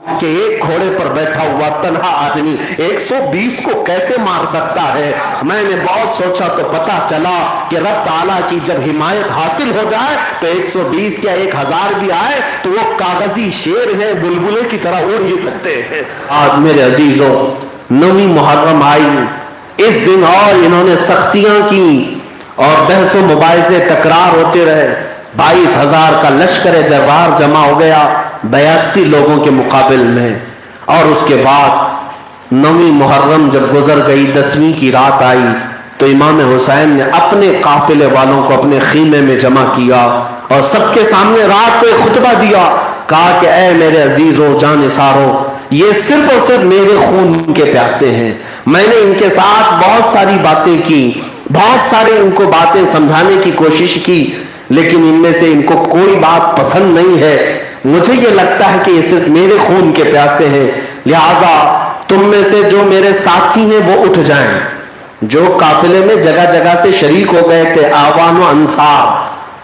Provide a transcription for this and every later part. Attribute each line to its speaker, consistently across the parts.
Speaker 1: کہ ایک گھوڑے پر بیٹھا ہوا تنہا آدمی 120 کو کیسے مار سکتا ہے. میں نے بہت سوچا تو پتا چلا کہ رب تعالیٰ کی جب حمایت حاصل ہو جائے تو 120 کیا 1000 بھی آئے تو وہ کاغذی شیر ہیں, بلبلے کی طرح اڑ ہی سکتے ہیں. آج میرے عزیزوں 9 محرم آئی, اس دن اور انہوں نے سختیاں کی اور بحث و مباحثے تکرار ہوتے رہے. 22,000 کا لشکر جرار جمع ہو گیا 82 لوگوں کے مقابل میں. اور اس کے بعد 9 محرم جب گزر گئی, 10ویں کی رات آئی تو امام حسین نے اپنے قافلے والوں کو اپنے خیمے میں جمع کیا اور سب کے سامنے رات کو ایک خطبہ دیا. کہا کہ اے میرے عزیزوں جانثاروں, یہ صرف اور صرف میرے خون کے پیاسے ہیں. میں نے ان کے ساتھ بہت ساری باتیں کی, بہت سارے ان کو باتیں سمجھانے کی کوشش کی, لیکن ان میں سے ان کو کوئی بات پسند نہیں ہے. مجھے یہ لگتا ہے کہ یہ صرف میرے خون کے پیاسے ہیں, لہذا تم میں سے جو میرے ساتھی ہیں وہ اٹھ جائیں. جو قافلے میں جگہ جگہ سے شریک ہو گئے تھے, آوان و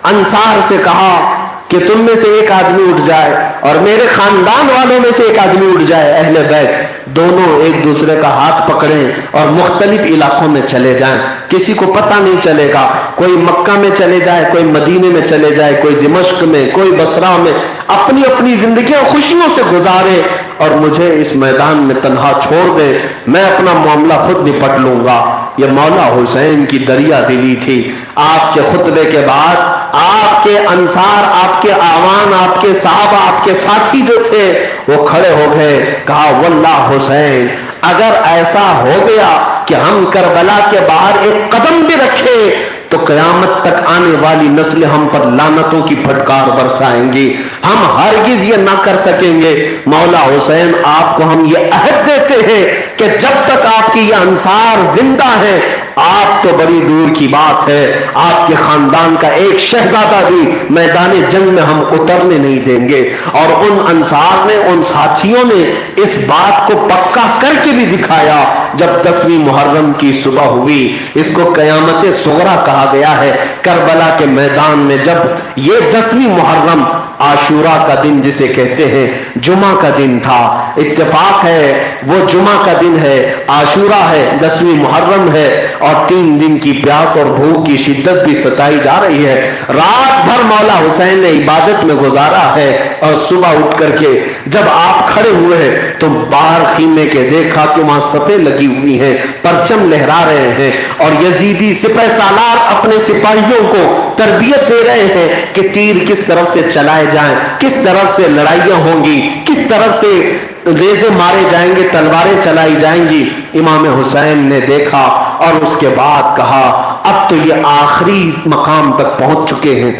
Speaker 1: انصار سے کہا کہ تم میں سے ایک آدمی اٹھ جائے اور میرے خاندان والوں میں سے ایک آدمی اٹھ جائے, اہل بیت دونوں ایک دوسرے کا ہاتھ پکڑیں اور مختلف علاقوں میں چلے جائیں. کسی کو پتہ نہیں چلے گا, کوئی مکہ میں چلے جائے, کوئی مدینے میں چلے جائے, کوئی دمشق میں, کوئی بصرہ میں, اپنی اپنی زندگیاں خوشیوں سے گزارے اور مجھے اس میدان میں تنہا چھوڑ دے, میں اپنا معاملہ خود نپٹ لوں گا. یہ مولا حسین کی دریا دلی تھی. آپ کے خطبے کے بعد آپ کے انصار, آپ کے آوان, آپ کے صحابہ, آپ کے ساتھی جو تھے وہ کھڑے ہو گئے. کہا واللہ حسین, اگر ایسا ہو گیا کہ ہم کربلا کے باہر ایک قدم بھی رکھیں تو قیامت تک آنے والی نسل ہم پر لعنتوں کی پھٹکار برسائیں گی, ہم ہرگز یہ نہ کر سکیں گے. مولا حسین آپ کو ہم یہ عہد دیتے ہیں کہ جب تک آپ کی یہ انصار زندہ ہیں, آپ تو بڑی دور کی بات ہے, آپ کے خاندان کا ایک شہزادہ بھی میدان جنگ میں ہم اترنے نہیں دیں گے. اور ان انصار نے, ان ساتھیوں نے اس بات کو پکا کر کے بھی دکھایا. جب 10ویں محرم کی صبح ہوئی, اس کو قیامت صغریٰ کہا گیا ہے. کربلا کے میدان میں جب یہ 10ویں محرم عاشورہ کا دن جسے کہتے ہیں, جمعہ کا دن تھا, اتفاق ہے وہ جمعہ کا دن ہے, عاشورہ ہے, 10ویں محرم ہے, اور 3 دن کی پیاس اور بھوک کی شدت بھی ستائی جا رہی ہے. رات بھر مولا حسین نے عبادت میں گزارا ہے اور صبح اٹھ کر کے جب آپ کھڑے ہوئے ہیں تو باہر خیمے کے دیکھا کہ وہاں صفیں لگی ہوئی ہیں, پرچم لہرا رہے ہیں اور یزیدی سپہ سالار اپنے سپاہیوں کو تربیت دے رہے ہیں کہ تیر کس طرف سے چلائے جائیں, کس طرف سے لڑائیاں ہوں گی, کس طرف سے نیزے مارے جائیں گے, تلواریں چلائی جائیں گی. امام حسین نے دیکھا اور اس کے بعد کہا اب تو یہ آخری مقام تک پہنچ چکے ہیں,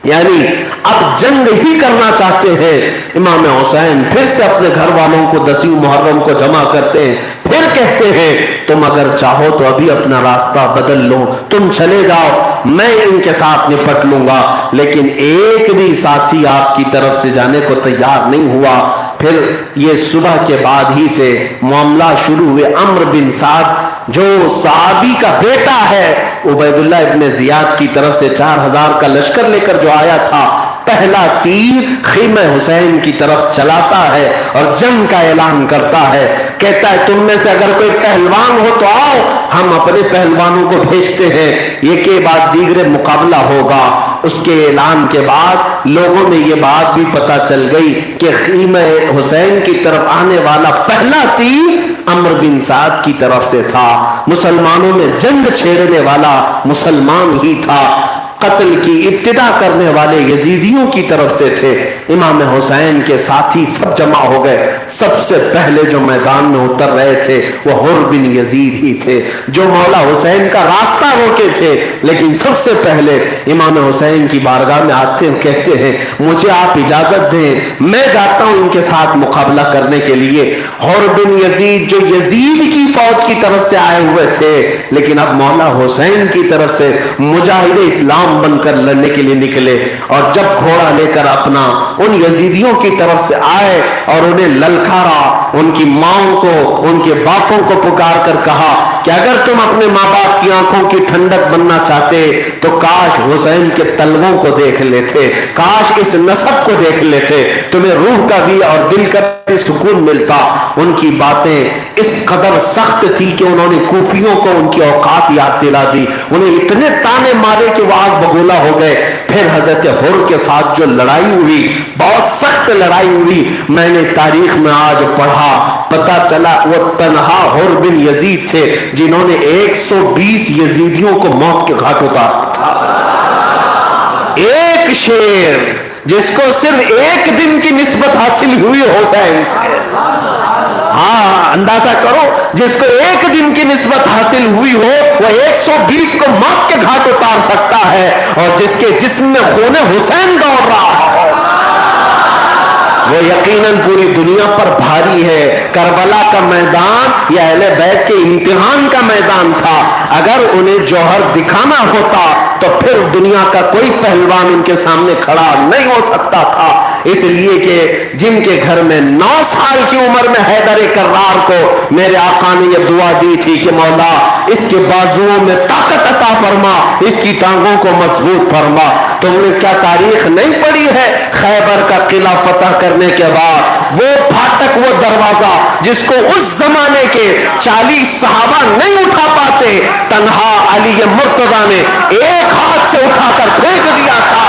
Speaker 1: یعنی اب جنگ ہی کرنا چاہتے ہیں. امام حسین پھر سے اپنے گھر والوں کو 10ویں محرم کو جمع کرتے ہیں, پھر کہتے ہیں تم اگر چاہو تو ابھی اپنا راستہ بدل لو, تم چلے جاؤ, میں ان کے ساتھ نپٹ لوں گا. لیکن ایک بھی ساتھی آپ کی طرف سے جانے کو تیار نہیں ہوا. پھر یہ صبح کے بعد ہی سے معاملہ شروع ہوئے. عمرو بن سعد جو صحابی کا بیٹا ہے, عبید اللہ ابن زیاد کی طرف سے 4000 کا لشکر لے کر جو آیا تھا, پہلا تیر خیمہ حسین کی طرف چلاتا ہے اور جنگ کا اعلان کرتا ہے. کہتا ہے تم میں سے اگر کوئی پہلوان ہو تو آؤ, ہم اپنے پہلوانوں کو بھیجتے ہیں, یہ کے بعد دیگر مقابلہ ہوگا. اس کے اعلان کے بعد لوگوں میں یہ بات بھی پتہ چل گئی کہ خیمہ حسین کی طرف آنے والا پہلا تیر عمرو بن سعد کی طرف سے تھا. مسلمانوں میں جنگ چھیڑنے والا مسلمان ہی تھا. قتل کی ابتدا کرنے والے یزیدیوں کی طرف سے تھے. امام حسین کے ساتھی سب جمع ہو گئے. سب سے پہلے جو میدان میں اتر رہے تھے وہ حر بن یزید ہی تھے, جو مولا حسین کا راستہ روکے تھے. لیکن سب سے پہلے امام حسین کی بارگاہ میں آتے ہیں, کہتے ہیں مجھے آپ اجازت دیں, میں جاتا ہوں ان کے ساتھ مقابلہ کرنے کے لیے. حر بن یزید جو یزید کی فوج کی طرف سے آئے ہوئے تھے, لیکن اب مولا حسین کی طرف سے مجاہد اسلام بن کر لڑنے کے لیے نکلے. اور جب گھوڑا لے کر اپنا ان یزیدیوں کی طرف سے آئے اور انہیں للکارا ان کی ماؤں کو, ان کے باپوں کو پکار کر کہا کہ اگر تم اپنے ماں باپ کی آنکھوں کی ٹھنڈک بننا چاہتے تو کاش حسین کے تلووں کو دیکھ لیتے, کاش اس نسب کو دیکھ لیتے, تمہیں روح کا بھی اور دل کا بھی سکون ملتا. ان کی باتیں اس قدر سخت تھی کہ انہوں نے کوفیوں کو ان کی اوقات یاد دلا دی, انہیں اتنے تانے مارے کہ وہ آگ بگولا ہو گئے. پھر حضرت حر کے ساتھ جو لڑائی ہوئی, بہت سخت لڑائی ہوئی, میں نے تاریخ میں آج پڑھا, پتا چلا وہ تنہا حر بن یزید تھے جنہوں نے 120 یزیدیوں کو موت کے گھاٹ اتارا تھا. ایک شیر جس کو صرف ایک دن کی نسبت حاصل ہوئی حسین سے, ہاں اندازہ کرو, جس کو ایک دن کی نسبت حاصل ہوئی ہو وہ 120 کو موت کے گھاٹ اتار سکتا ہے, اور جس کے جسم میں خون حسین دوڑ رہا ہو وہ یقیناً پوری دنیا پر بھاری ہے. کربلا کا میدان یہ اہل بیت کے امتحان کا میدان تھا. اگر انہیں جوہر دکھانا ہوتا تو پھر دنیا کا کوئی پہلوان ان کے سامنے کھڑا نہیں ہو سکتا تھا. اس لیے کہ جن کے گھر میں 9 سال کی عمر میں حیدر کرار کو میرے آقا نے یہ دعا دی تھی کہ مولا اس کے بازوؤں میں طاقت عطا فرما, اس کی ٹانگوں کو مضبوط فرما. تم نے کیا تاریخ نہیں پڑھی ہے؟ خیبر کا قلعہ فتح کرنے کے بعد وہ پھاٹک, وہ دروازہ جس کو اس زمانے کے 40 صحابہ نہیں اٹھا پاتے, تنہا علی مرتضیٰ نے ایک ہاتھ سے اٹھا کر پھینک دیا تھا.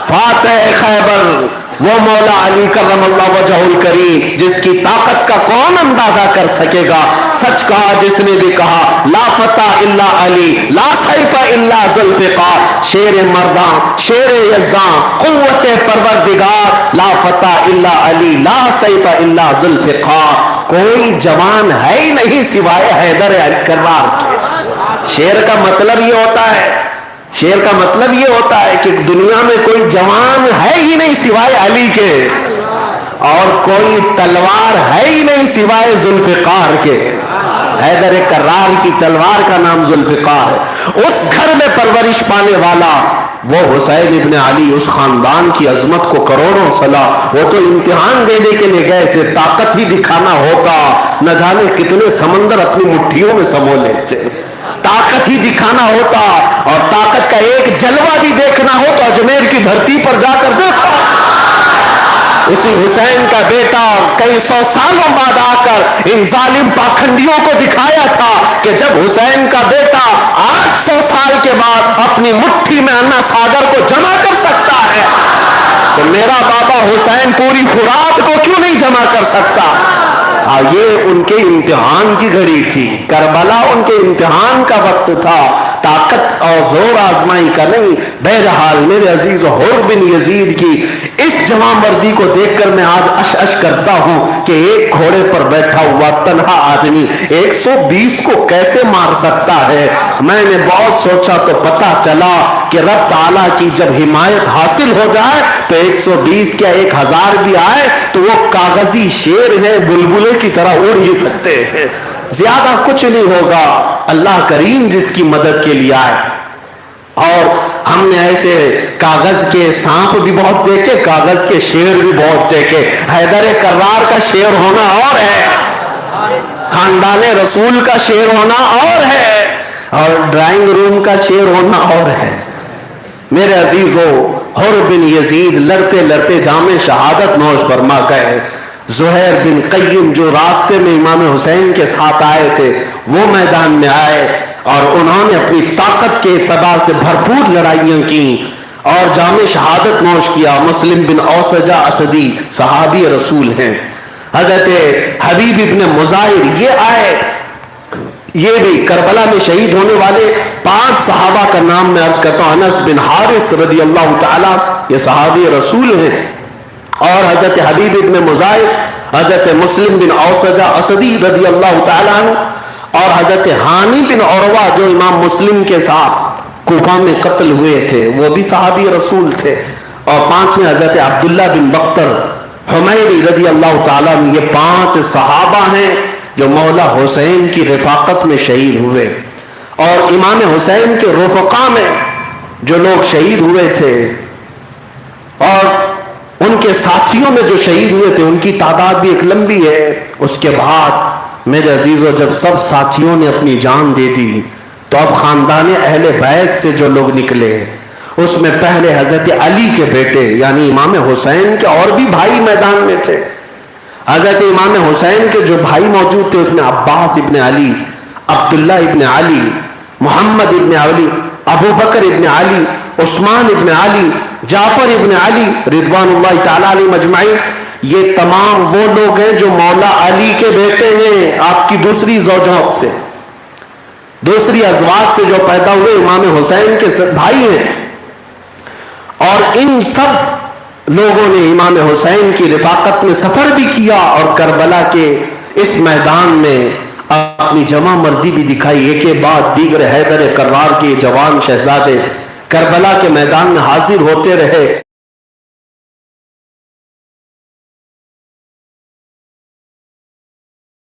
Speaker 1: فاتح خیبر وہ مولا علی کرم اللہ وجہہ الکریم جس کی طاقت کا کون اندازہ کر سکے گا. سچ کہا جس نے بھی کہا لا فتح الا علی لا سیف الا ذوالفقار, شیر مرداں شیر یزداں قوت پروردگار, لا فتح الا علی لا سیف الا ذوالفقار. کوئی جوان ہے ہی نہیں سوائے حیدر کرار کے. شیر کا مطلب یہ ہوتا ہے, شیر کا مطلب یہ ہوتا ہے کہ دنیا میں کوئی جوان ہے ہی نہیں سوائے علی کے, اور کوئی تلوار ہے ہی نہیں سوائے ذوالفقار کے. حیدر کرار کی تلوار کا نام ذوالفقار ہے. اس گھر میں پرورش پانے والا وہ حسین ابن علی, اس خاندان کی عظمت کو کروڑوں صلاح. وہ تو امتحان دینے کے لیے گئے تھے, طاقت ہی دکھانا ہوتا نہ جانے کتنے سمندر اپنی مٹھیوں میں سمو لیتے. طاقت ہی دکھانا ہوتا اور طاقت کا ایک جلوہ بھی دیکھنا ہو تو اجمیر کی دھرتی پر جا کر دیکھو. اسی حسین کا بیٹا کئی 100 سالوں بعد آ کر ان ظالم پاکھنڈیوں کو دکھایا تھا کہ جب حسین کا بیٹا 800 سال کے بعد اپنی مٹھی میں انا ساگر کو جمع کر سکتا ہے تو میرا بابا حسین پوری فرات کو کیوں نہیں جمع کر سکتا. یہ ان کے امتحان کی گھڑی تھی, کربلا ان کے امتحان کا وقت تھا, طاقت اور زور آزمائی کا نہیں. بہرحال میرے عزیز حر بن یزید کی اس جوان مردی کو دیکھ کر میں آج اش اش کرتا ہوں کہ ایک گھوڑے پر بیٹھا ہوا تنہا آدمی 120 کو کیسے مار سکتا ہے. میں نے بہت سوچا تو پتا چلا کہ رب تعالیٰ کی جب حمایت حاصل ہو جائے تو 120 کیا 1000 بھی آئے تو وہ کاغذی شیر ہیں, بلبلے کی طرح اڑ ہی سکتے ہیں, زیادہ کچھ نہیں ہوگا. اللہ کریم جس کی مدد کے لیے آئے. اور ہم نے ایسے کاغذ کے سانپ بھی بہت دیکھے, کاغذ کے شیر بھی بہت دیکھے. حیدر کرار کا شیر ہونا اور ہے, خاندان رسول کا شیر ہونا اور ہے, اور ڈرائنگ روم کا شیر ہونا اور ہے. میرے عزیزو, حر بن یزید لڑتے لڑتے جام شہادت نوش فرما گئے. زہیر بن قیم جو راستے میں امام حسین کے ساتھ آئے تھے وہ میدان میں آئے اور انہوں نے اپنی طاقت کے اعتبار سے بھرپور لڑائیاں کی اور جام شہادت نوش کیا. مسلم بن اوسجہ اسدی صحابی رسول ہیں. حضرت حبیب ابن مظاہر یہ آئے, یہ بھی کربلا میں شہید ہونے والے 5 صحابہ کا نام میں عرض کرتا ہوں. انس بن حارث رضی اللہ تعالی, یہ صحابی رسول ہیں, اور حضرت حبیب ابن مظاہر, حضرت مسلم بن اوسجہ اسدی رضی اللہ تعالیٰ عنہ, اور حضرت حانی بن عروہ جو امام مسلم کے ساتھ کوفہ میں قتل ہوئے تھے وہ بھی صحابی رسول تھے. اور 5ویں حضرت عبداللہ بن بختر حمیری رضی اللہ تعالیٰ عنہ. یہ 5 صحابہ ہیں جو مولا حسین کی رفاقت میں شہید ہوئے. اور امام حسین کے رفقا میں جو لوگ شہید ہوئے تھے اور ان کے ساتھیوں میں جو شہید ہوئے تھے ان کی تعداد بھی ایک لمبی ہے. اس کے بعد میرے عزیزو جب سب ساتھیوں نے اپنی جان دے دی تو اب خاندان اہل بیت سے جو لوگ نکلے اس میں پہلے حضرت علی کے بیٹے یعنی امام حسین کے اور بھی بھائی میدان میں تھے. حضرت امام حسین کے جو بھائی موجود تھے اس میں عباس ابن علی، عبداللہ ابن علی، محمد ابن علی، ابو بکر ابن علی، عثمان ابن علی، جعفر ابن علی رضوان اللہ تعالی علیہ مجمعین. یہ تمام وہ لوگ ہیں جو مولا علی کے بیٹے ہیں، آپ کی دوسری زوجوں سے، دوسری ازواج سے جو پیدا ہوئے امام حسین کے بھائی ہیں. اور ان سب لوگوں نے امام حسین کی رفاقت میں سفر بھی کیا اور کربلا کے اس میدان میں اپنی جمع مردی بھی دکھائی. ایک کے بعد دیگر حیدر کرار کے جوان شہزادے کربلا کے میدان میں حاضر ہوتے رہے.